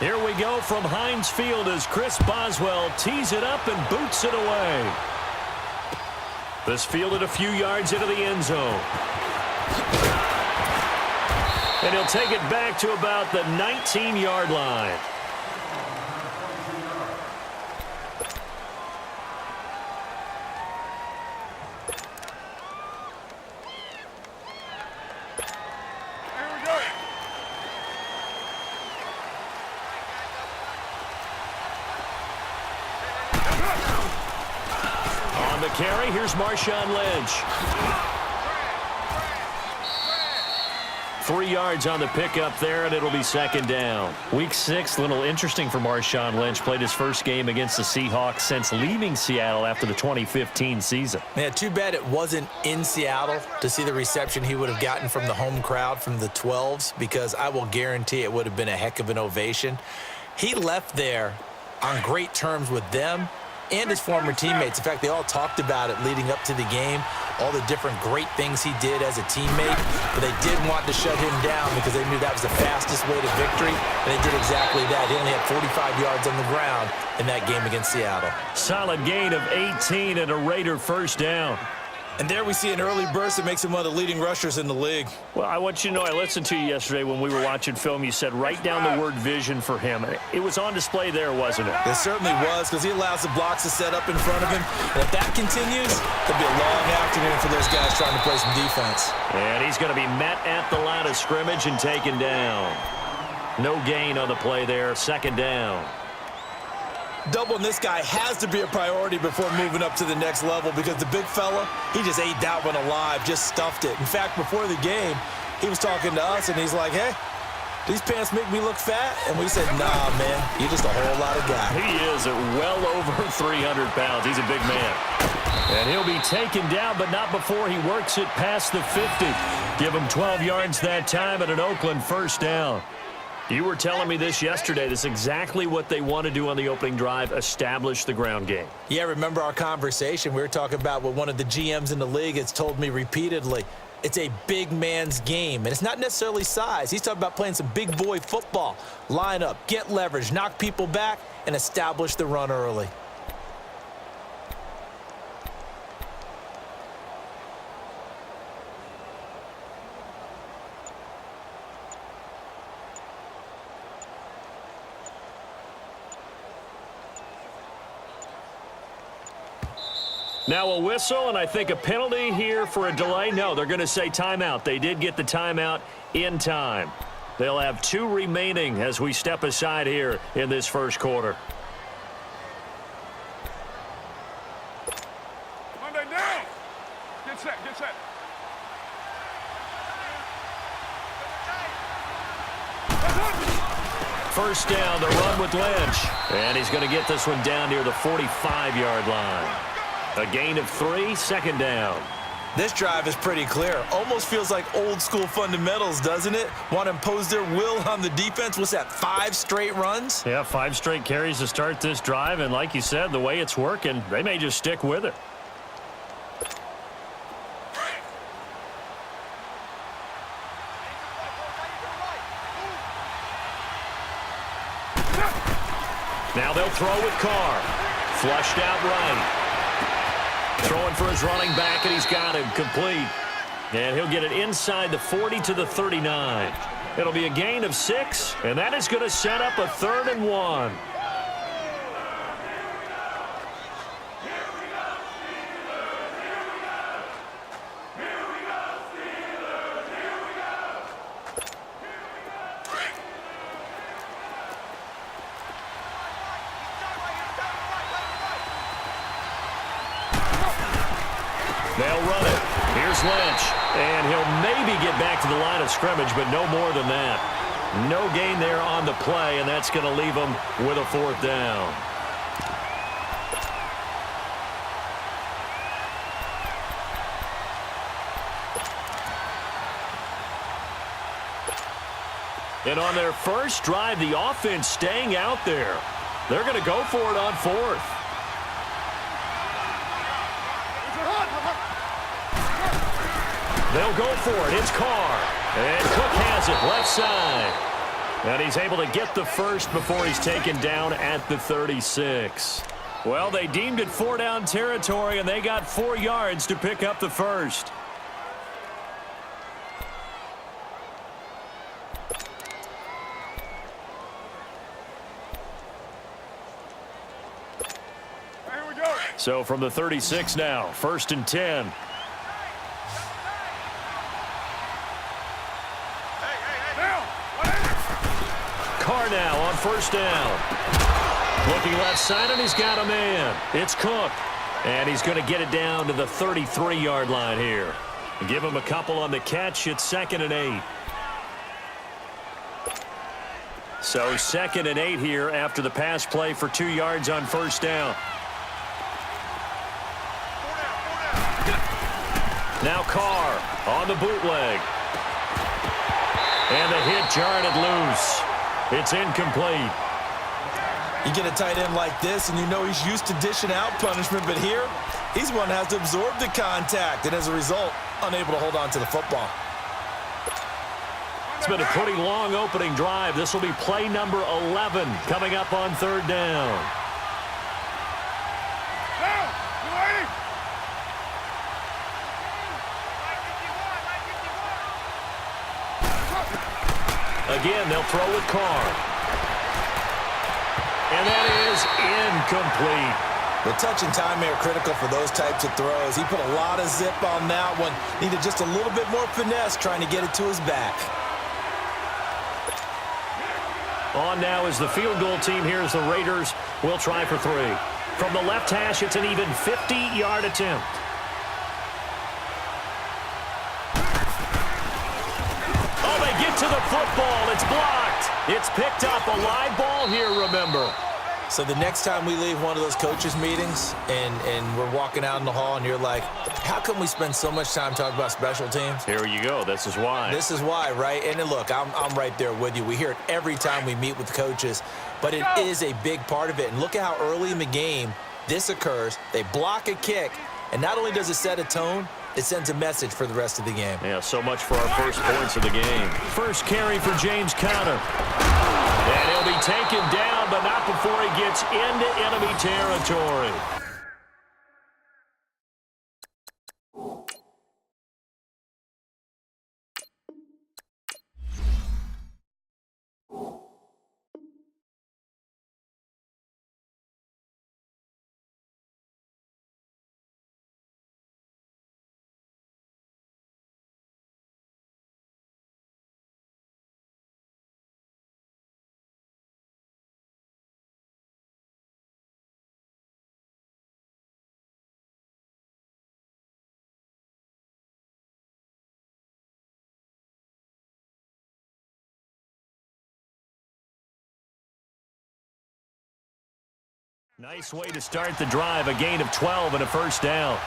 Here we go from Heinz Field as Chris Boswell tees it up and boots it away. This fielded a few yards into the end zone. And he'll take it back to about the 19-yard line. On the carry, here's Marshawn Lynch. 3 yards on the pickup there, and it'll be second down. Week 6, a little interesting for Marshawn Lynch. Played his first game against the Seahawks since leaving Seattle after the 2015 season. Man, too bad it wasn't in Seattle to see the reception he would have gotten from the home crowd from the 12s, because I will guarantee it would have been a heck of an ovation. He left there on great terms with them and his former teammates. In fact, they all talked about it leading up to the game, all the different great things he did as a teammate, but they did want to shut him down because they knew that was the fastest way to victory, and they did exactly that. He only had 45 yards on the ground in that game against Seattle. Solid gain of 18 and a Raider first down. And there we see an early burst that makes him one of the leading rushers in the league. Well, I want you to know, I listened to you yesterday when we were watching film. You said write down the word vision for him. It was on display there, wasn't it? It certainly was, because he allows the blocks to set up in front of him. And if that continues, it'll be a long afternoon for those guys trying to play some defense. And he's going to be met at the line of scrimmage and taken down. No gain on the play there, second down. Doubling this guy has to be a priority before moving up to the next level, because the big fella, he just ate that one alive, just stuffed it. In fact, before the game, he was talking to us, and he's like, hey, these pants make me look fat? And we said, nah, man, you're just a whole lot of guy. He is at well over 300 pounds. He's a big man. And he'll be taken down, but not before he works it past the 50. Give him 12 yards that time at an Oakland first down. You were telling me this yesterday. This is exactly what they want to do on the opening drive, establish the ground game. Yeah, remember our conversation? We were talking about what one of the GMs in the league has told me repeatedly. It's a big man's game, and it's not necessarily size. He's talking about playing some big boy football. Line up, get leverage, knock people back, and establish the run early. Now a whistle, and I think a penalty here for a delay. No, they're going to say timeout. They did get the timeout in time. They'll have 2 remaining as we step aside here in this first quarter. Monday down. Get set, get set. First down, the run with Lynch. And he's going to get this one down near the 45-yard line. A gain of 3, second down. This drive is pretty clear. Almost feels like old school fundamentals, doesn't it? Want to impose their will on the defense. What's that, 5 straight runs? Yeah, 5 straight carries to start this drive. And like you said, the way it's working, they may just stick with it. Now they'll throw with Carr. Flushed out right. Throwing for his running back, and he's got him complete. And he'll get it inside the 40 to the 39. It'll be a gain of 6, and that is going to set up a 3rd and 1. They'll run it. Here's Lynch. And he'll maybe get back to the line of scrimmage, but no more than that. No gain there on the play, and that's going to leave them with a 4th down. And on their first drive, the offense staying out there. They're going to go for it on 4th. They'll go for it. It's Carr. And Cook has it left side. And he's able to get the first before he's taken down at the 36. Well, they deemed it 4-down territory, and they got 4 yards to pick up the first. Here we go. So from the 36 now, 1st and 10. Carr now on 1st down. Looking left side, and he's got a man. It's Cook. And he's going to get it down to the 33-yard line here. Give him a couple on the catch. It's 2nd and 8. So 2nd and 8 here after the pass play for 2 yards on 1st down. Now Carr on the bootleg. And the hit jarred it loose. It's incomplete. You get a tight end like this, and you know he's used to dishing out punishment, but here, he's one that has to absorb the contact, and as a result, unable to hold on to the football. It's been a pretty long opening drive. This will be play number 11 coming up on 3rd down. Again, they'll throw with Carr. And that is incomplete. The touch and time are critical for those types of throws. He put a lot of zip on that one. Needed just a little bit more finesse trying to get it to his back. On now is the field goal team here as the Raiders will try for 3. From the left hash, it's an even 50-yard attempt. Oh, they get to the football. It's blocked. It's picked up. A live ball here, remember. So the next time we leave one of those coaches' meetings and we're walking out in the hall and you're like, how come we spend so much time talking about special teams? Here you go. This is why. This is why, right? And look, I'm right there with you. We hear it every time we meet with coaches, but it is a big part of it. And look at how early in the game this occurs. They block a kick, and not only does it set a tone, it sends a message for the rest of the game. Yeah, so much for our first points of the game. First carry for James Conner. And he'll be taken down, but not before he gets into enemy territory. Nice way to start the drive. A gain of 12 and a first down.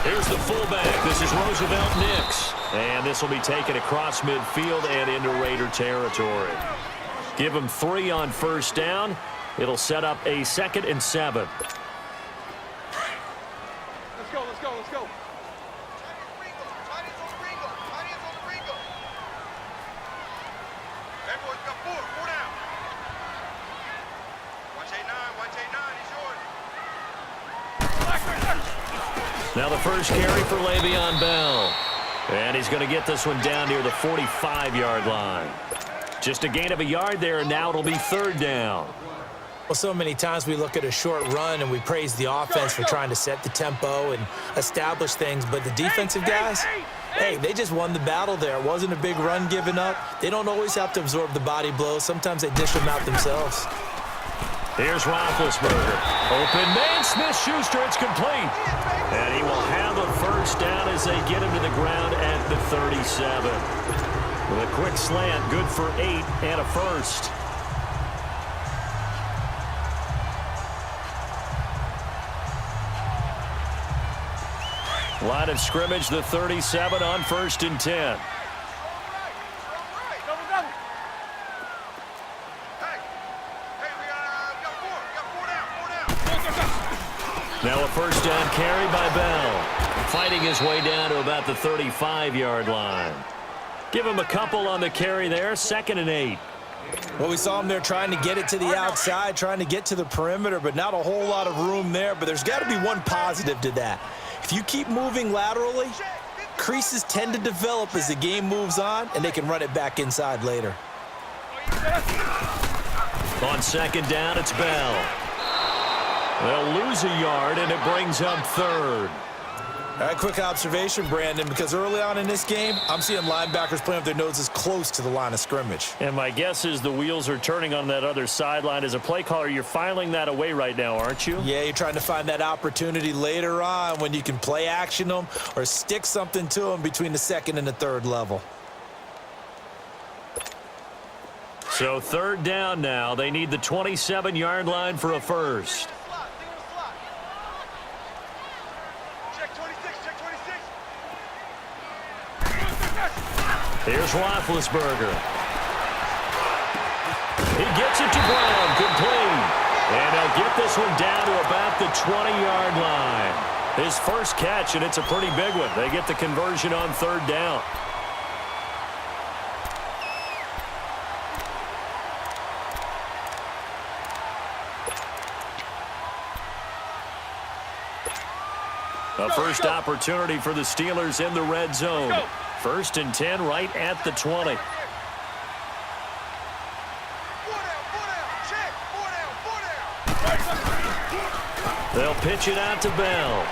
Here's the fullback. This is Roosevelt Nix. And this will be taken across midfield and into Raider territory. Give him 3 on first down. It'll set up a 2nd and 7. Let's go, let's go, let's go. Hey, boys, got 4 down. Watch 8-9, he's yours. Now the first carry for Le'Veon Bell. And he's going to get this one down near the 45-yard line. Just a gain of a yard there, and now it'll be 3rd down. Well, so many times we look at a short run and we praise the offense for trying to set the tempo and establish things, but the defensive guys, hey, they just won the battle there. It wasn't a big run given up. They don't always have to absorb the body blows. Sometimes they dish them out themselves. Here's Roethlisberger. Open man, Smith-Schuster, it's complete. And he will have a first down as they get him to the ground at the 37. With a quick slant, good for 8 and a first. Line of scrimmage, the 37 on 1st and 10. Double, double. Hey, we got four down. Now a first down carry by Bell. Fighting his way down to about the 35-yard line. Give him a couple on the carry there, 2nd and 8. Well, we saw him there trying to get it to the outside, trying to get to the perimeter, but not a whole lot of room there. But there's got to be one positive to that. If you keep moving laterally, creases tend to develop as the game moves on, and they can run it back inside later. On 2nd down, it's Bell. They'll lose a yard, and it brings up 3rd. All right, quick observation, Brandon, because early on in this game, I'm seeing linebackers playing with their noses close to the line of scrimmage. And my guess is the wheels are turning on that other sideline. As a play caller, you're filing that away right now, aren't you? Yeah, you're trying to find that opportunity later on when you can play action them or stick something to them between the 2nd and the 3rd level. So 3rd down now. They need the 27-yard line for a first. Here's Roethlisberger. He gets it to Brown, complete. And they'll get this one down to about the 20-yard line. His first catch, and it's a pretty big one. They get the conversion on 3rd down. A first opportunity for the Steelers in the red zone. 1st and 10 right at the 20. They'll pitch it out to Bell.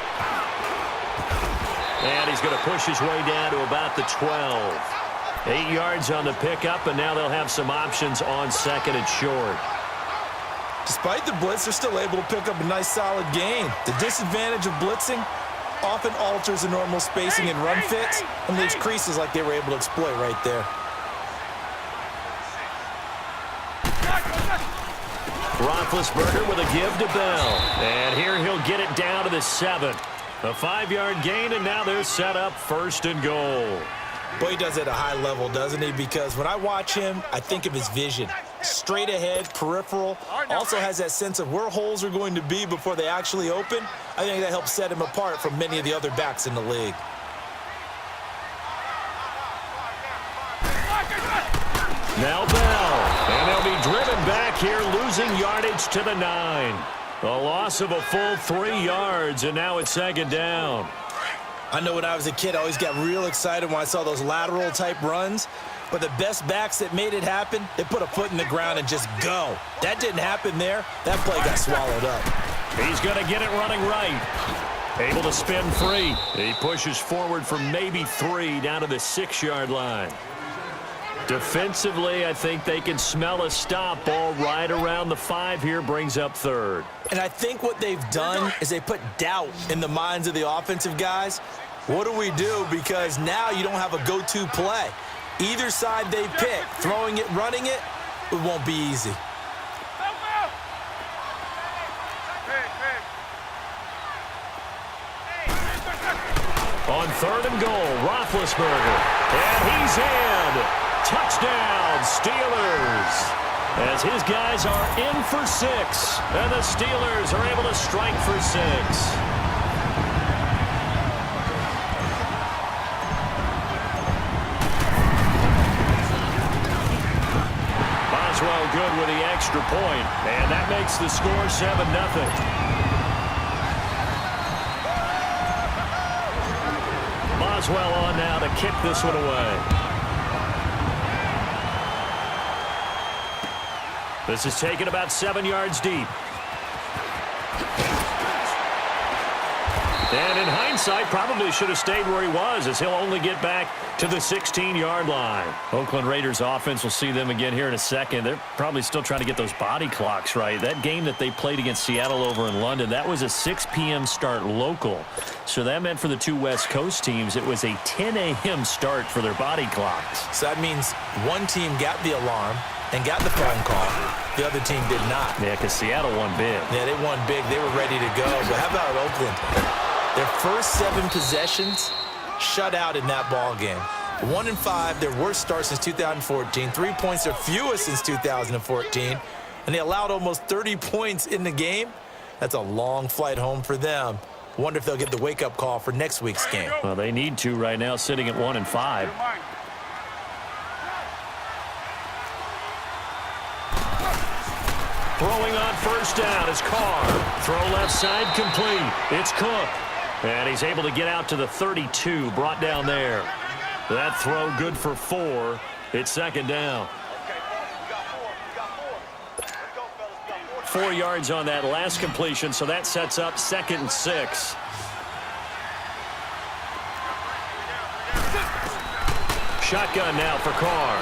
And he's going to push his way down to about the 12. 8 yards on the pickup, and now they'll have some options on 2nd and short. Despite the blitz, they're still able to pick up a nice solid gain. The disadvantage of blitzing often alters the normal spacing and run fits and leaves creases like they were able to exploit right there. Roethlisberger with a give to Bell. And here he'll get it down to the 7. A 5-yard gain, and now they're set up 1st and goal. Boy, he does it at a high level, doesn't he? Because when I watch him, I think of his vision. Straight ahead, peripheral. Also has that sense of where holes are going to be before they actually open. I think that helps set him apart from many of the other backs in the league. Now Bell. And they'll be driven back here, losing yardage to the 9. A loss of a full 3 yards, and now it's 2nd down. I know when I was a kid, I always got real excited when I saw those lateral-type runs. But the best backs that made it happen, they put a foot in the ground and just go. That didn't happen there. That play got swallowed up. He's going to get it running right. Able to spin free. He pushes forward for maybe 3 down to the 6-yard line. Defensively, I think they can smell a stop. Ball right around the 5 here, brings up 3rd. And I think what they've done is they put doubt in the minds of the offensive guys. What do we do? Because now you don't have a go-to play. Either side they pick, throwing it, running it, it won't be easy. On 3rd and goal, Roethlisberger. And he's in. Touchdown, Steelers. As his guys are in for 6. And the Steelers are able to strike for 6. Boswell good with the extra point, and that makes the score 7-0. Boswell on now to kick this one away. This is taken about 7 yards deep. And in hindsight, probably should have stayed where he was, as he'll only get back to the 16-yard line. Oakland Raiders offense, will see them again here in a second. They're probably still trying to get those body clocks right. That game that they played against Seattle over in London, that was a 6 p.m. start local. So that meant for the two West Coast teams, it was a 10 a.m. start for their body clocks. So that means one team got the alarm and got the phone call. The other team did not. Yeah, because Seattle won big. Yeah, they won big. They were ready to go. But how about Oakland? Their first 7 possessions shut out in that ball game. 1-5, their worst start since 2014. 3 points, their fewest since 2014. And they allowed almost 30 points in the game. That's a long flight home for them. Wonder if they'll get the wake-up call for next week's game. Well, they need to right now, sitting at 1-5. Throwing on first down is Carr. Throw left side complete. It's Cook. And he's able to get out to the 32, brought down there. That throw good for 4. It's second down. 4 yards on that last completion, so that sets up 2nd and 6. Shotgun now for Carr.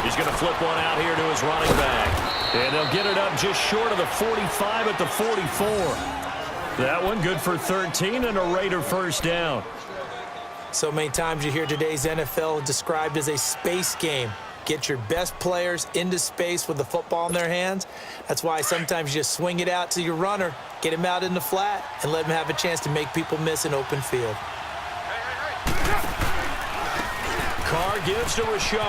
He's going to flip one out here to his running back. And they'll get it up just short of the 45 at the 44. That one good for 13 and a Raider first down. So many times you hear today's NFL described as a space game. Get your best players into space with the football in their hands. That's why sometimes you just swing it out to your runner, get him out in the flat, and let him have a chance to make people miss an open field. Carr gives to Richard.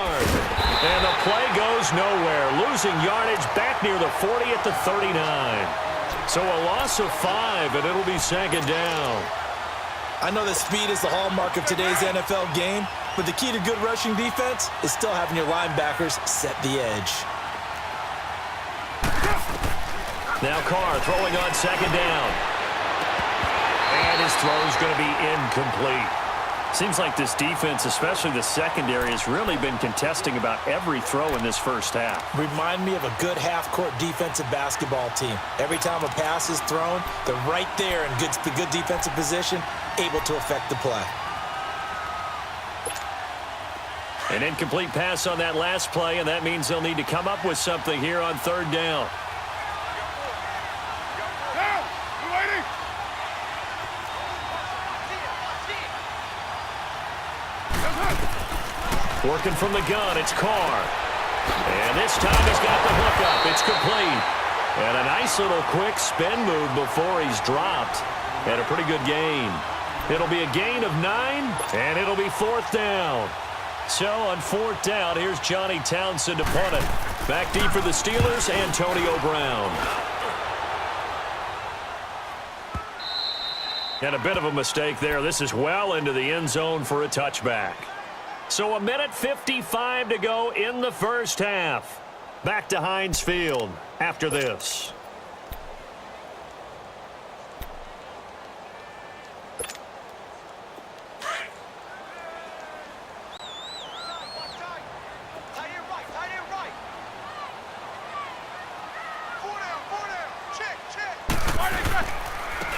And the play goes nowhere. Losing yardage back near the 40 at the 39. So a loss of 5, and it'll be second down. I know that speed is the hallmark of today's NFL game, but the key to good rushing defense is still having your linebackers set the edge. Now Carr throwing on second down. And his throw's going to be incomplete. Seems like this defense, especially the secondary, has really been contesting about every throw in this first half. Remind me of a good half-court defensive basketball team. Every time a pass is thrown, they're right there in good defensive position, able to affect the play. An incomplete pass on that last play, and that means they'll need to come up with something here on third down. Working from the gun, it's Carr. And this time he's got the hookup. It's complete. And a nice little quick spin move before he's dropped. And a pretty good gain. It'll be a gain of 9, and it'll be 4th down. So on 4th down, here's Johnny Townsend to punt it. Back deep for the Steelers, Antonio Brown. And a bit of a mistake there. This is well into the end zone for a touchback. So 1:55 to go in the first half. Back to Heinz Field after this.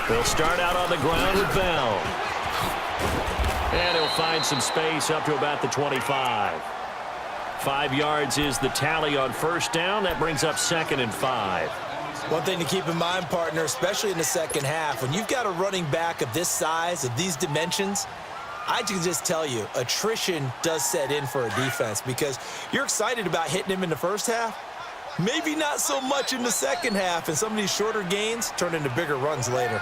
They'll start out on the ground with Bell. And he'll find some space up to about the 25. 5 yards is the tally on first down. That brings up 2nd and 5. One thing to keep in mind, partner, especially in the second half, when you've got a running back of this size, of these dimensions, I can just tell you, attrition does set in for a defense because you're excited about hitting him in the first half. Maybe not so much in the second half, and some of these shorter gains turn into bigger runs later.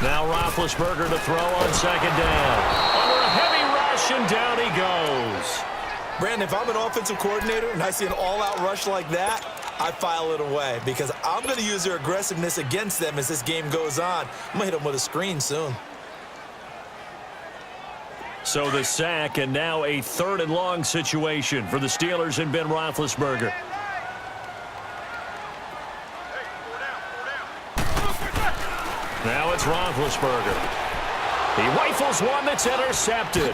Now Roethlisberger to throw on second down. Under a heavy rush, and down he goes. Brandon, if I'm an offensive coordinator and I see an all-out rush like that, I file it away because I'm going to use their aggressiveness against them as this game goes on. I'm going to hit them with a screen soon. So the sack, and now a 3rd and long situation for the Steelers and Ben Roethlisberger. Now it's Roethlisberger. He rifles one that's intercepted.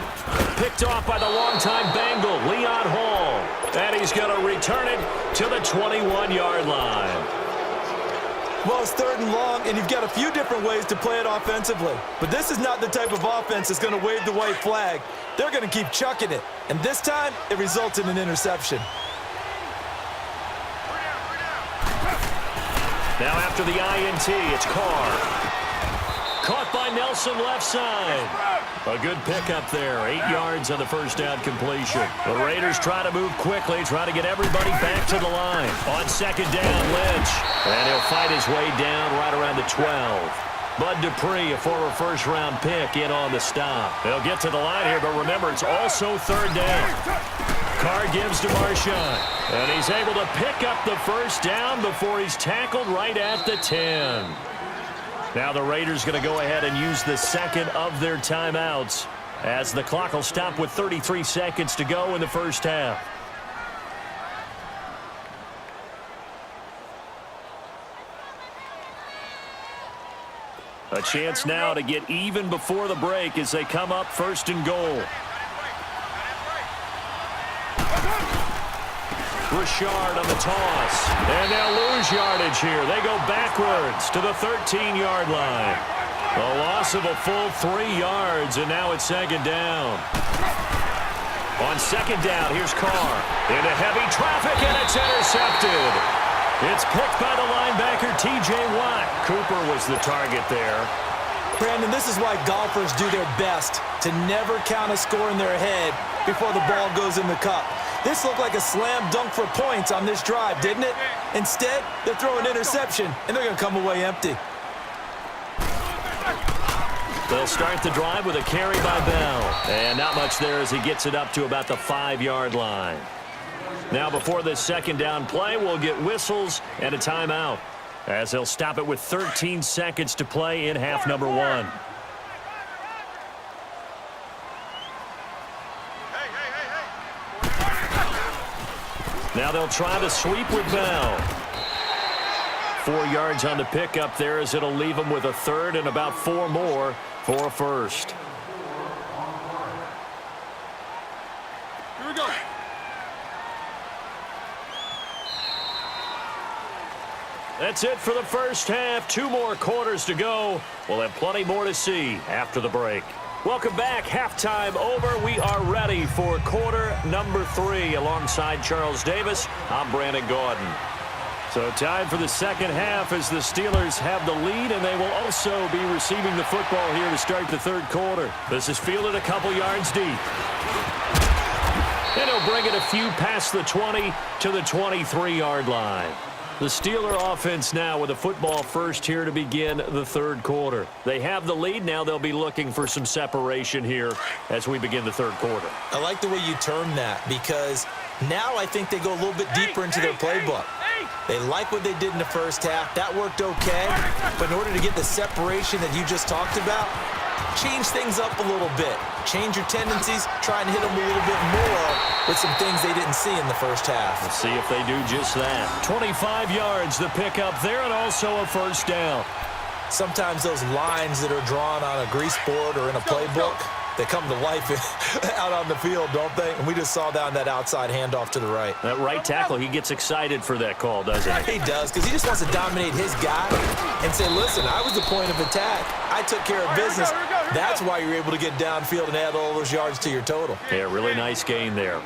Picked off by the longtime Bengal, Leon Hall. And he's going to return it to the 21-yard line. Well, it's 3rd and long, and you've got a few different ways to play it offensively. But this is not the type of offense that's going to wave the white flag. They're going to keep chucking it. And this time, it results in an interception. Now after the INT, it's Carr. caught by Nelson left side. A good pickup there. 8 yards on the first down completion. The Raiders try to move quickly, try to get everybody back to the line. On second down, Lynch. And he'll fight his way down right around the 12. Bud Dupree, a former first-round pick, in on the stop. They'll get to the line here, but remember, it's also third down. Carr gives to Marshawn, and he's able to pick up the first down before he's tackled right at the 10. Now the Raiders going to go ahead and use the second of their timeouts as the clock will stop with 33 seconds to go in the first half. A chance now to get even before the break as they come up first and goal. Richard on the toss. And they'll lose yardage here. They go backwards to the 13-yard line. A loss of a full 3 yards, and now it's second down. On second down, here's Carr. Into heavy traffic, and it's intercepted. It's picked by the linebacker, T.J. Watt. Cooper was the target there. Brandon, this is why golfers do their best to never count a score in their head before the ball goes in the cup. This looked like a slam dunk for points on this drive, didn't it? Instead, they're throwing interception, and they're going to come away empty. They'll start the drive with a carry by Bell. And not much there as he gets it up to about the 5-yard line. Now before this second down play, we'll get whistles and a timeout as they'll stop it with 13 seconds to play in half number 1. Now they'll try the sweep with Bell. 4 yards on the pickup there as it'll leave them with a third and about 4 more for a first. Here we go. That's it for the first half. 2 more quarters to go. We'll have plenty more to see after the break. Welcome back. Halftime over. We are ready for quarter number 3. Alongside Charles Davis, I'm Brandon Gordon. So time for the second half as the Steelers have the lead, and they will also be receiving the football here to start the third quarter. This is fielded a couple yards deep. And he'll bring it a few past the 20 to the 23-yard line. The Steeler offense now with a football first here to begin the third quarter. They have the lead. Now they'll be looking for some separation here as we begin the third quarter. I like the way you term that because now I think they go a little bit deeper into their playbook. They like what they did in the first half. That worked okay. But in order to get the separation that you just talked about, change things up a little bit. Change your tendencies, try and hit them a little bit more with some things they didn't see in the first half. Let's see if they do just that. 25 yards the pickup there and also a first down. Sometimes those lines that are drawn on a grease board or in a playbook, they come to life out on the field, don't they? And we just saw down that outside handoff to the right. That right tackle, he gets excited for that call, doesn't he? He does, because he just wants to dominate his guy and say, listen, I was the point of attack. I took care of business. That's why you're able to get downfield and add all those yards to your total. Yeah, really nice gain there.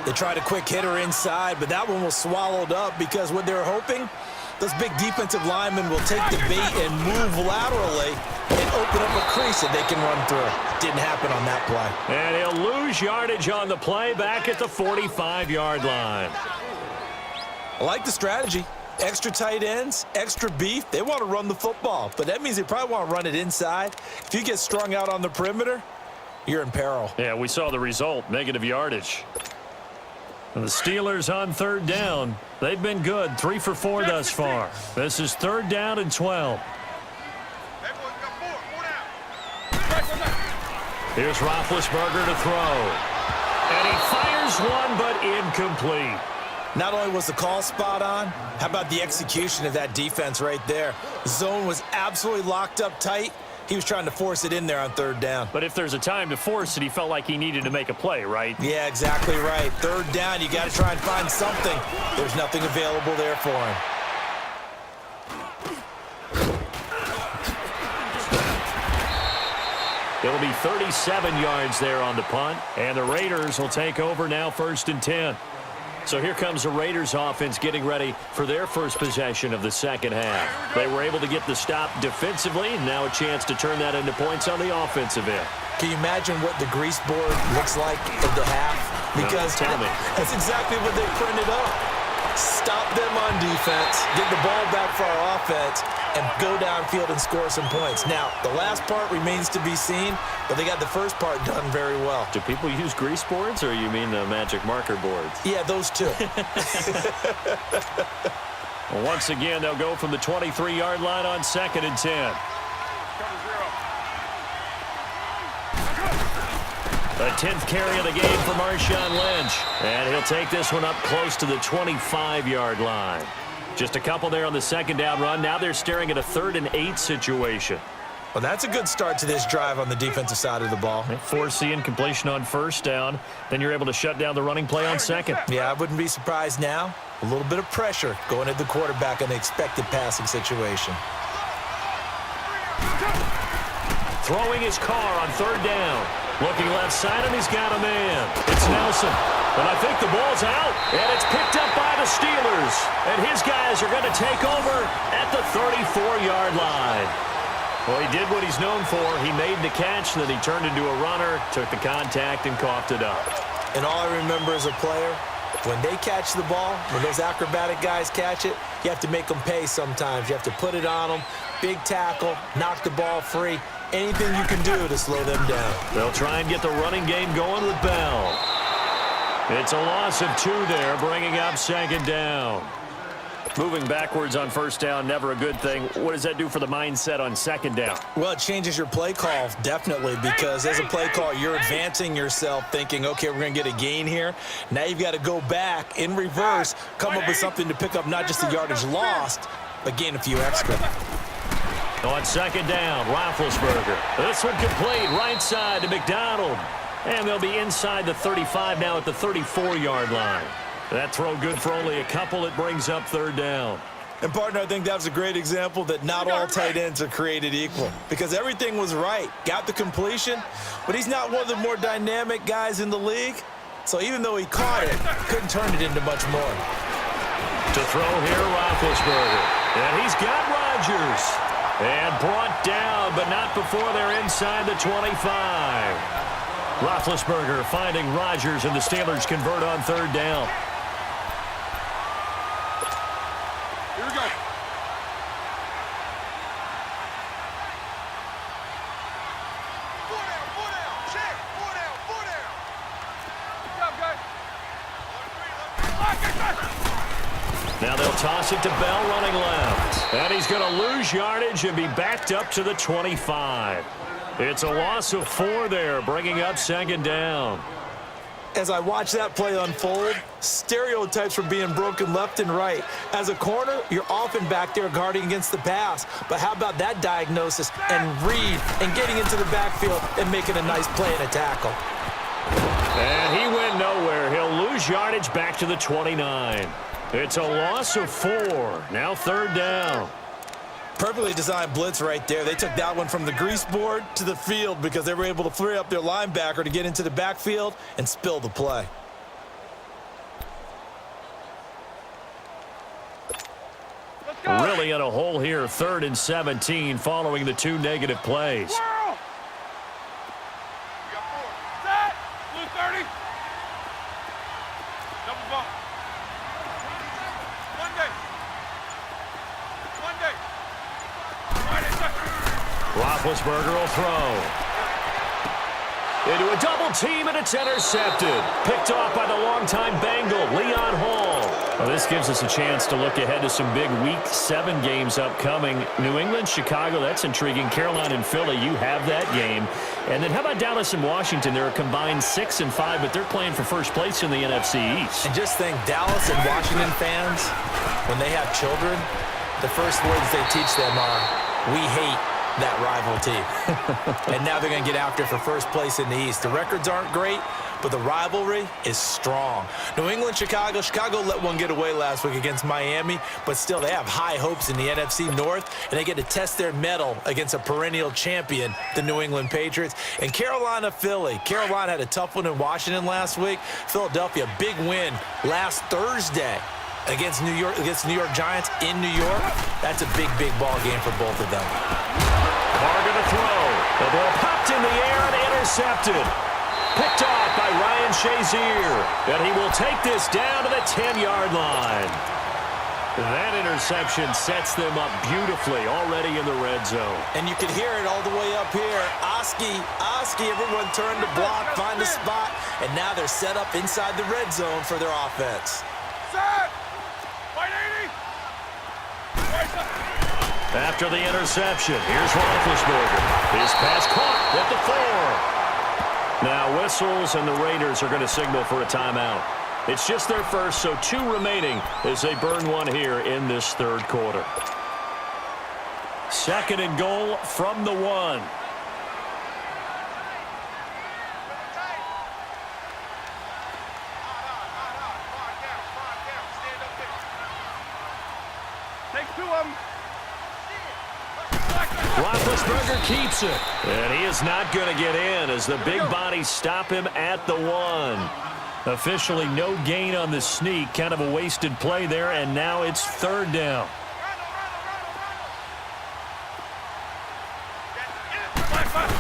They tried a quick hitter inside, but that one was swallowed up because what they're hoping, those big defensive linemen will take the bait and move laterally and open up a crease that they can run through. Didn't happen on that play. And he'll lose yardage on the play back at the 45-yard line. I like the strategy. Extra tight ends, extra beef. They want to run the football, but that means they probably want to run it inside. If you get strung out on the perimeter, you're in peril. Yeah, we saw the result, negative yardage. And the Steelers on third down. They've been good, 3 for 4 thus far. This is third down and 12. Hey, boys, we got 4 down. Here's Roethlisberger to throw. And he fires one, but incomplete. Not only was the call spot on, how about the execution of that defense right there? Zone was absolutely locked up tight. He was trying to force it in there on third down. But if there's a time to force it, he felt like he needed to make a play, right? Yeah, exactly right. Third down, you got to try and find something. There's nothing available there for him. It'll be 37 yards there on the punt, and the Raiders will take over now first and 10. So here comes the Raiders offense getting ready for their first possession of the second half. They were able to get the stop defensively, and now a chance to turn that into points on the offensive end. Can you imagine what the grease board looks like at the half? Because tell me. That's exactly what they printed up. Stop them on defense, get the ball back for our offense, and go downfield and score some points. Now, the last part remains to be seen, but they got the first part done very well. Do people use grease boards, or you mean the magic marker boards? Yeah, those two. Well, once again, they'll go from the 23-yard line on 2nd and 10. The 10th carry of the game for Marshawn Lynch. And he'll take this one up close to the 25-yard line. Just a couple there on the second down run. Now they're staring at a 3rd and 8 situation. Well, that's a good start to this drive on the defensive side of the ball. Forcing completion on 1st down. Then you're able to shut down the running play on 2nd. Yeah, I wouldn't be surprised now. A little bit of pressure going at the quarterback in the expected passing situation. Throwing his car on 3rd down. Looking left side, and he's got a man. It's Nelson. And I think the ball's out. And it's picked up by the Steelers. And his guys are going to take over at the 34-yard line. Well, he did what he's known for. He made the catch, then he turned into a runner, took the contact, and coughed it up. And all I remember as a player, when they catch the ball, when those acrobatic guys catch it, you have to make them pay sometimes. You have to put it on them, big tackle, knock the ball free. Anything you can do to slow them down. They'll try and get the running game going with Bell. It's a loss of 2 there, bringing up 2nd down. Moving backwards on 1st down, never a good thing. What does that do for the mindset on 2nd down? Well, it changes your play call, definitely, because as a play call, you're advancing yourself thinking, okay, we're going to get a gain here. Now you've got to go back in reverse, come up with something to pick up not just the yardage lost, but gain a few extra. On 2nd down, Roethlisberger. This one complete, right side to McDonald. And they'll be inside the 35 now at the 34-yard line. That throw good for only a couple. It brings up 3rd down. And, partner, I think that was a great example that not all tight ends are created equal because everything was right. Got the completion, but he's not one of the more dynamic guys in the league. So even though he caught it, couldn't turn it into much more. To throw here, Roethlisberger. And he's got Rodgers. And brought down, but not before they're inside the 25. Roethlisberger finding Rodgers, and the Steelers convert on 3rd down. Here we go. Four down. Check. Four down. Good job, guys. Now they'll toss it to Bell running left. And he's going to lose yardage and be backed up to the 25. It's a loss of 4 there, bringing up 2nd down. As I watch that play unfold, stereotypes were being broken left and right. As a corner, you're often back there guarding against the pass. But how about that diagnosis and read and getting into the backfield and making a nice play and a tackle? And he went nowhere. He'll lose yardage back to the 29. It's a loss of 4. Now 3rd down. Perfectly designed blitz right there. They took that one from the grease board to the field because they were able to free up their linebacker to get into the backfield and spill the play. Really in a hole here, 3rd and 17 following the 2 negative plays. We got 4. Set. Blue 30. Double bump. One day. Roethlisberger will throw. Into a double team, and it's intercepted. Picked off by the longtime Bengal, Leon Hall. Well, this gives us a chance to look ahead to some big Week 7 games upcoming. New England, Chicago, that's intriguing. Carolina and Philly, you have that game. And then how about Dallas and Washington? They're a combined 6-5, but they're playing for first place in the NFC East. And just think, Dallas and Washington fans, when they have children, the first words they teach them are, "We hate that rival team." And now they're going to get after it for first place in the East. The records aren't great, but the rivalry is strong. New England, Chicago. Chicago let one get away last week against Miami, but still they have high hopes in the NFC North, and they get to test their mettle against a perennial champion, the New England Patriots. And Carolina, Philly. Carolina had a tough one in Washington last week. Philadelphia, big win last Thursday against New York Giants in New York. That's a big, big ball game for both of them. Carr going to throw. The ball popped in the air and intercepted. Picked off by Ryan Shazier. And he will take this down to the 10-yard line. That interception sets them up beautifully already in the red zone. And you can hear it all the way up here. Oski, everyone turned to block, find a spot, and now they're set up inside the red zone for their offense. Set! White 80! After the interception, here's Roethlisberger. His pass caught at the 4. Now whistles, and the Raiders are going to signal for a timeout. It's just their first, so 2 remaining as they burn one here in this third quarter. 2nd and goal from the 1. Take 2 of them. Roethlisberger keeps it. And he is not going to get in as the big bodies stop him at the 1. Officially no gain on the sneak. Kind of a wasted play there, and now it's 3rd down.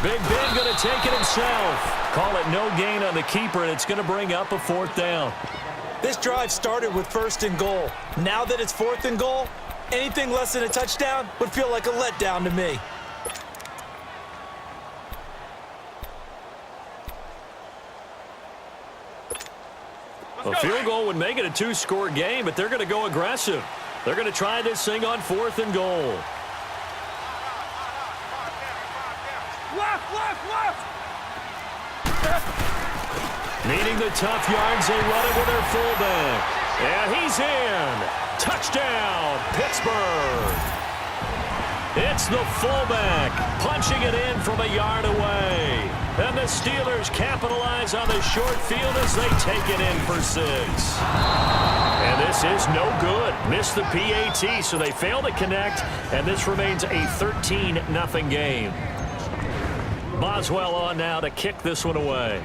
Big Ben going to take it himself. Call it no gain on the keeper, and it's going to bring up a 4th down. This drive started with 1st and goal. Now that it's 4th and goal, anything less than a touchdown would feel like a letdown to me. A field goal would make it a 2-score game, but they're going to go aggressive. They're going to try this thing on 4th and goal. Left! Needing the tough yards, they run it with their fullback. And he's in. Touchdown, Pittsburgh. It's the fullback punching it in from a yard away. And the Steelers capitalize on the short field as they take it in for 6. And this is no good. Missed the PAT, so they fail to connect, and this remains a 13-0 game. Boswell on now to kick this one away.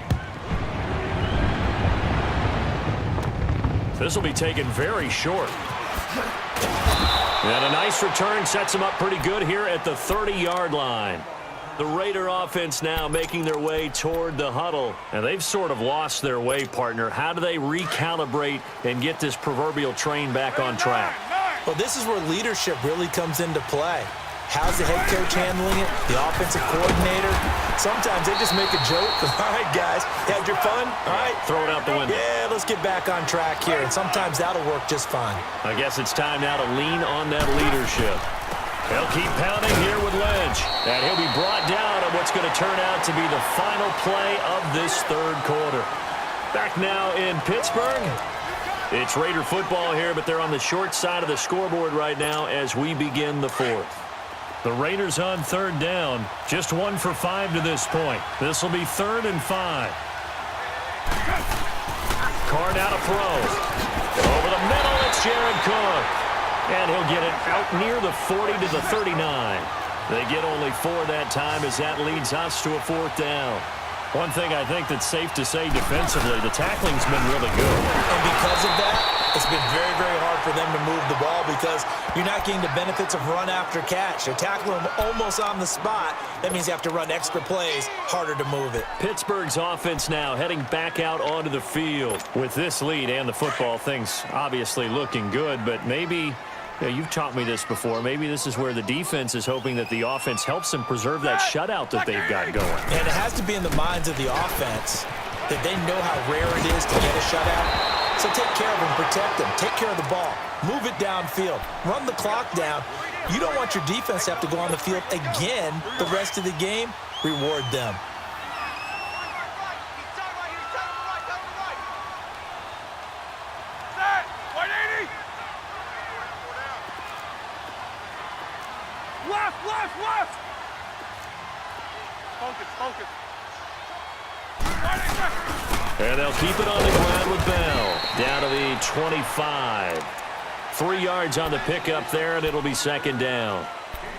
This will be taken very short. And a nice return sets them up pretty good here at the 30-yard line. The Raider offense now making their way toward the huddle. And they've sort of lost their way, partner. How do they recalibrate and get this proverbial train back on track? Well, this is where leadership really comes into play. How's the head coach handling it? The offensive coordinator? Sometimes they just make a joke. All right, guys, you had your fun? All right. Throw it out the window. Yeah, let's get back on track here. And sometimes that'll work just fine. I guess it's time now to lean on that leadership. They'll keep pounding here with Lynch. And he'll be brought down on what's going to turn out to be the final play of this third quarter. Back now in Pittsburgh. It's Raider football here, but they're on the short side of the scoreboard right now as we begin the 4th. The Raiders on 3rd down. Just 1 for 5 to this point. This will be 3rd and 5. Carr now to throw. Over the middle, it's Jared Cook. And he'll get it out near the 40 to the 39. They get only 4 that time as that leads us to a 4th down. One thing I think that's safe to say defensively, the tackling's been really good. And because of that, it's been very, very hard for them to move the ball because you're not getting the benefits of run after catch. They're tackling them almost on the spot. That means you have to run extra plays, harder to move it. Pittsburgh's offense now heading back out onto the field. With this lead and the football, things obviously looking good, but maybe... Yeah, you've taught me this before. Maybe this is where the defense is hoping that the offense helps them preserve that shutout that they've got going. And it has to be in the minds of the offense that they know how rare it is to get a shutout. So take care of them, protect them, take care of the ball, move it downfield, run the clock down. You don't want your defense to have to go on the field again the rest of the game. Reward them. Left! Focus. And they'll keep it on the ground with Bell. Down to the 25. 3 yards on the pickup there, and it'll be second down.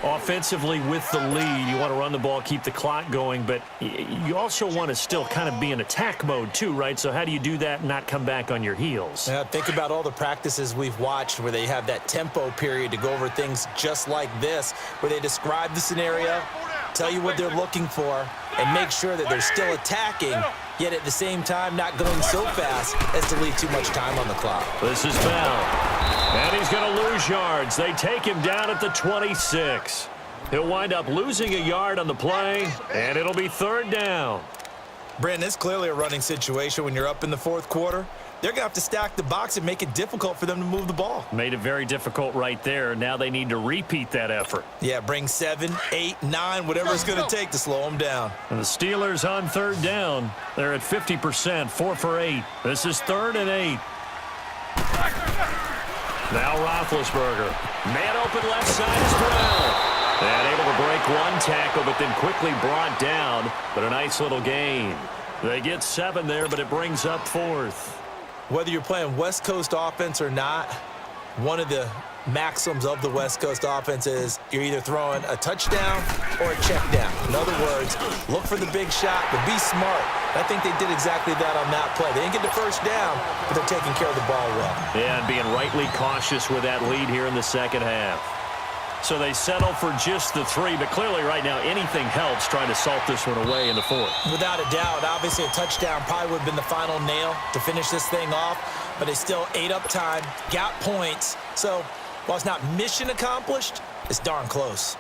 Offensively with the lead, you want to run the ball, keep the clock going, but you also want to still kind of be in attack mode too, right? So how do you do that and not come back on your heels? Yeah, think about all the practices we've watched where they have that tempo period to go over things just like this, where they describe the scenario, tell you what they're looking for, and make sure that they're still attacking, yet at the same time not going so fast as to leave too much time on the clock. This is Bell. And he's going to lose yards. They take him down at the 26. He'll wind up losing a yard on the play, and it'll be third down. Brandon, it's clearly a running situation when you're up in the fourth quarter. They're going to have to stack the box and make it difficult for them to move the ball. Made it very difficult right there. Now they need to repeat that effort. Yeah, bring 7, 8, 9, whatever it's going to take to slow them down. And the Steelers on third down. They're at 50%, 4 for 8. This is 3rd and 8. Now Roethlisberger. Man open left side is Brown. And able to break one tackle, but then quickly brought down. But a nice little gain. They get 7 there, but it brings up 4th. Whether you're playing West Coast offense or not, one of the maxims of the West Coast offense is you're either throwing a touchdown or a check down. In other words, look for the big shot, but be smart. I think they did exactly that on that play. They didn't get the first down, but they're taking care of the ball well. Yeah, and being rightly cautious with that lead here in the second half. So they settle for just the 3, but clearly right now anything helps trying to salt this one away in the 4th. Without a doubt, obviously a touchdown probably would have been the final nail to finish this thing off, but they still ate up time, got points. So while it's not mission accomplished, it's darn close.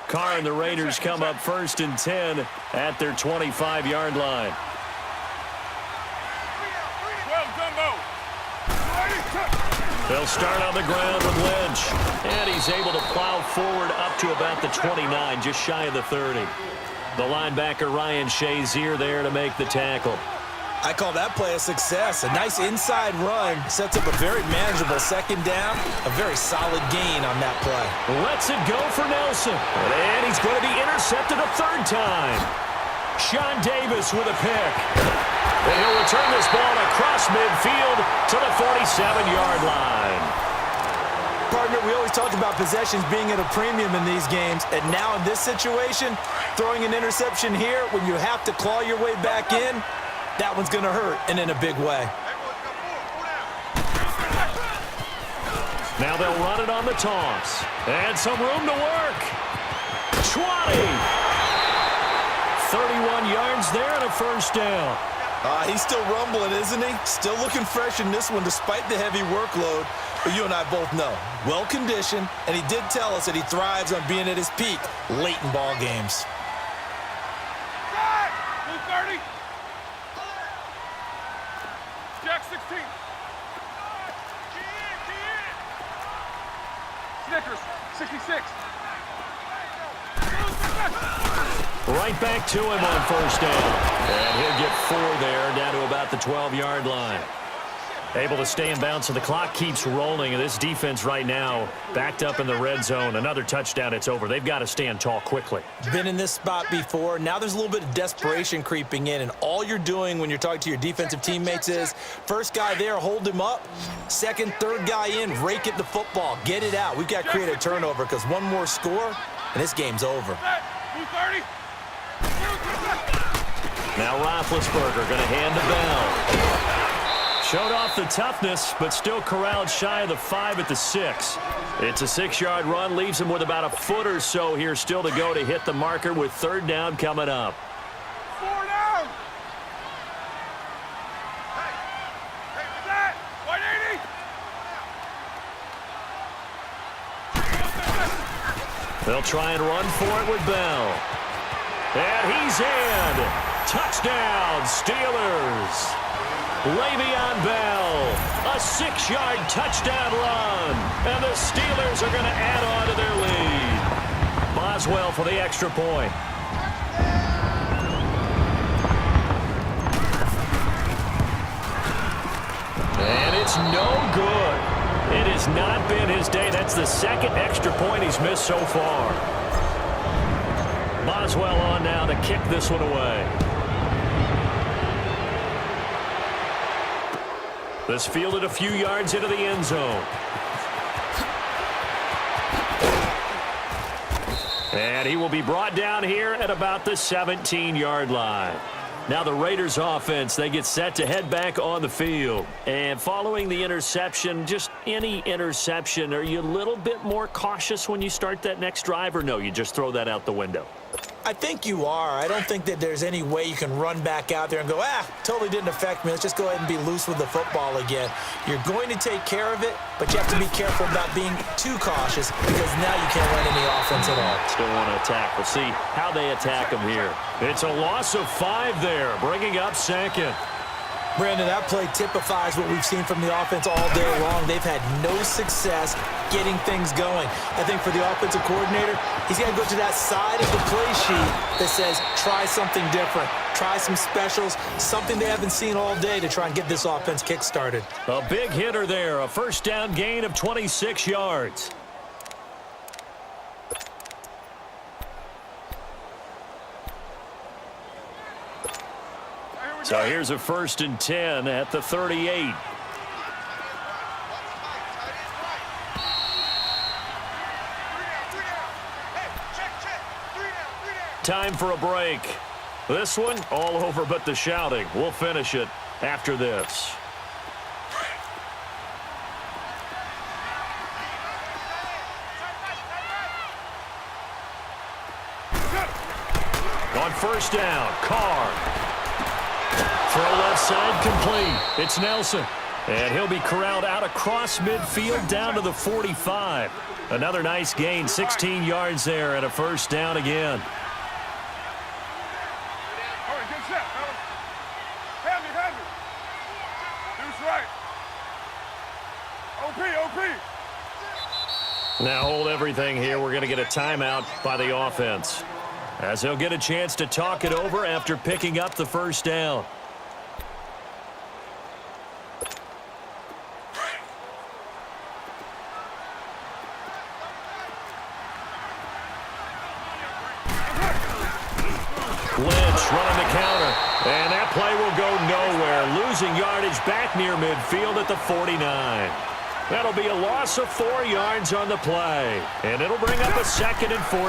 Carr and the Raiders come up 1st and 10 at their 25-yard line. They'll start on the ground with Lynch. And he's able to plow forward up to about the 29, just shy of the 30. The linebacker Ryan Shazier there to make the tackle. I call that play a success. A nice inside run sets up a very manageable second down. A very solid gain on that play. Lets it go for Nelson. And he's going to be intercepted a 3rd time. Sean Davis with a pick. And he'll return this ball across midfield to the 47-yard line. Partner, we always talked about possessions being at a premium in these games. And now in this situation, throwing an interception here when you have to claw your way back in, that one's going to hurt, and in a big way. Now they'll run it on the toss. And some room to work. 20. 31 yards there and a 1st down. He's still rumbling, isn't he? Still looking fresh in this one despite the heavy workload. But you and I both know, well-conditioned, and he did tell us that he thrives on being at his peak late in ball games. Jack 16. Snickers, 66. Right back to him on 1st down. And he'll get 4 there, down to about the 12-yard line. Able to stay in bounds, so the clock keeps rolling. And this defense right now backed up in the red zone. Another touchdown, it's over. They've got to stand tall quickly. Been in this spot before. Now there's a little bit of desperation creeping in. And all you're doing when you're talking to your defensive teammates is, first guy there, hold him up. Second, third guy in, rake at the football. Get it out. We've got to create a turnover because one more score, and this game's over. Now Roethlisberger going to hand to Bell. Showed off the toughness, but still corralled shy of the 5 at the 6. It's a 6-yard run, leaves him with about a foot or so here still to go to hit the marker with 3rd down coming up. 4 down. Hey, 180. They'll try and run for it with Bell. And he's in. Touchdown, Steelers. Le'Veon Bell, a 6-yard touchdown run. And the Steelers are going to add on to their lead. Boswell for the extra point. And it's no good. It has not been his day. That's the 2nd extra point he's missed so far. Boswell on now to kick this one away. This fielded a few yards into the end zone. And he will be brought down here at about the 17-yard line. Now the Raiders offense, they get set to head back on the field. And following the interception, just any interception, are you a little bit more cautious when you start that next drive, or no, you just throw that out the window? I think you are. I don't think that there's any way you can run back out there and go, totally didn't affect me. Let's just go ahead and be loose with the football again. You're going to take care of it, but you have to be careful about being too cautious because now you can't run any offense at all. Still want to attack. We'll see how they attack him here. It's a loss of 5 there, bringing up second. Brandon, that play typifies what we've seen from the offense all day long. They've had no success getting things going. I think for the offensive coordinator, he's got to go to that side of the play sheet that says, try something different. Try some specials, something they haven't seen all day to try and get this offense kick-started. A big hitter there, a first down gain of 26 yards. So here's a 1st and 10 at the 38. Time for a break. This one, all over but the shouting. We'll finish it after this. On first down, Carr. Throw left side complete. It's Nelson. And he'll be corralled out across midfield down to the 45. Another nice gain, 16 yards there and a first down again. All right, good set, fellas. Have me. Deuce right. OP. Now hold everything here. We're going to get a timeout by the offense, as they'll get a chance to talk it over after picking up the first down. Lynch running the counter, and that play will go nowhere. Losing yardage back near midfield at the 49. That'll be a loss of 4 yards on the play, and it'll bring up a 2nd and 14.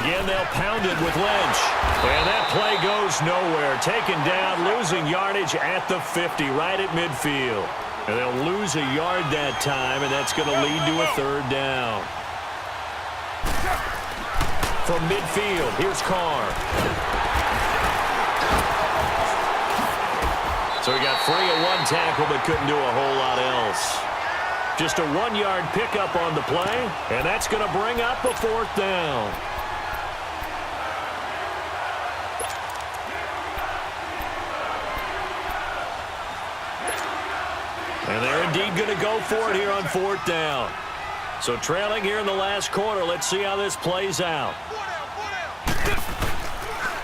Again, they'll pound it with Lynch, and that play goes nowhere. Taken down, losing yardage at the 50, right at midfield. And they'll lose a yard that time, and that's going to lead to a 3rd down. From midfield, here's Carr. So he got free of 1 tackle, but couldn't do a whole lot else. Just a 1-yard pickup on the play, and that's going to bring up a 4th down. And they're indeed going to go for it here on 4th down. So trailing here in the last quarter, let's see how this plays out.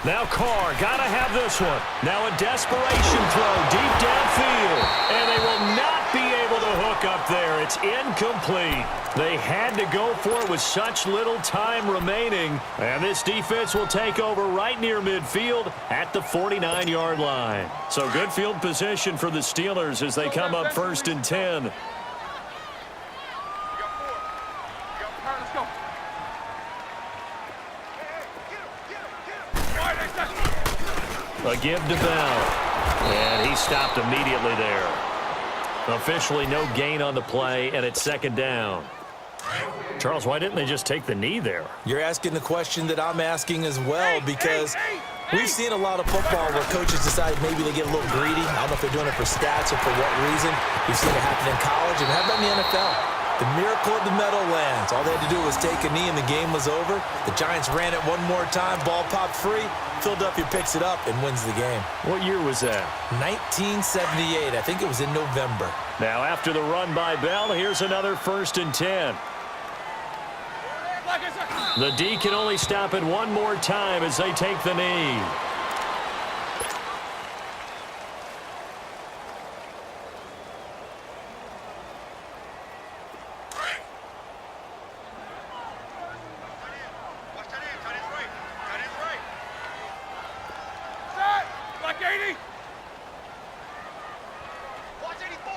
Now Carr, got to have this one. Now a desperation throw deep downfield, and they will not be able to hook up there. It's incomplete. They had to go for it with such little time remaining, and this defense will take over right near midfield at the 49-yard line. So good field position for the Steelers as they come up 1st and 10. A give to Bell, and he stopped immediately there. Officially no gain on the play, and it's 2nd down. Charles, why didn't they just take the knee there? You're asking the question that I'm asking as well, because we've seen a lot of football where coaches decide maybe they get a little greedy. I don't know if they're doing it for stats or for what reason. We've seen it happen in college, and how about in the NFL? The miracle of the Meadowlands. All they had to do was take a knee and the game was over. The Giants ran it one more time, ball popped free. Philadelphia picks it up and wins the game. What year was that? 1978. I think it was in November. Now after the run by Bell, here's another 1st and 10. The D can only stop it one more time as they take the knee. Like 80. Watch 84.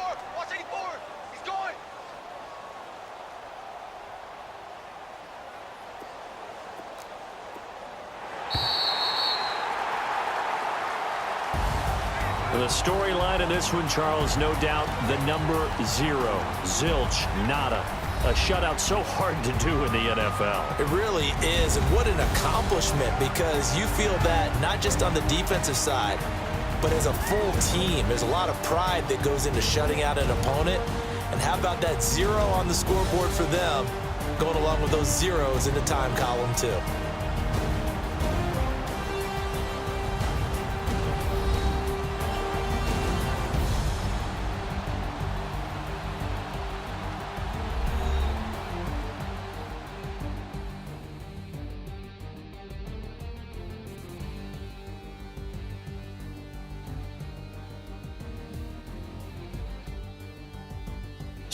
The storyline in this one, Charles, no doubt the number 0. Zilch, nada. A shutout so hard to do in the NFL. It really is, and what an accomplishment, because you feel that not just on the defensive side, but as a full team. There's a lot of pride that goes into shutting out an opponent. And how about that 0 on the scoreboard for them, going along with those zeros in the time column too.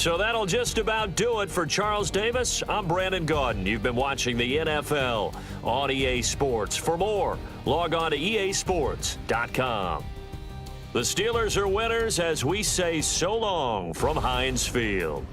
So that'll just about do it for Charles Davis. I'm Brandon Gaudin. You've been watching the NFL on EA Sports. For more, log on to easports.com. The Steelers are winners as we say so long from Heinz Field.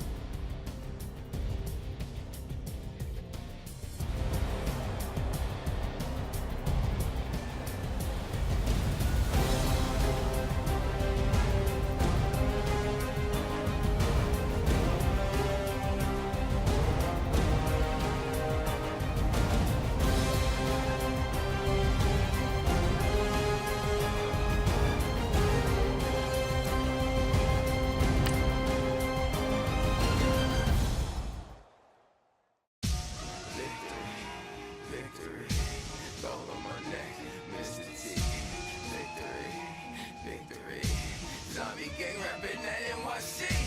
Zombie gang rapping that NYC.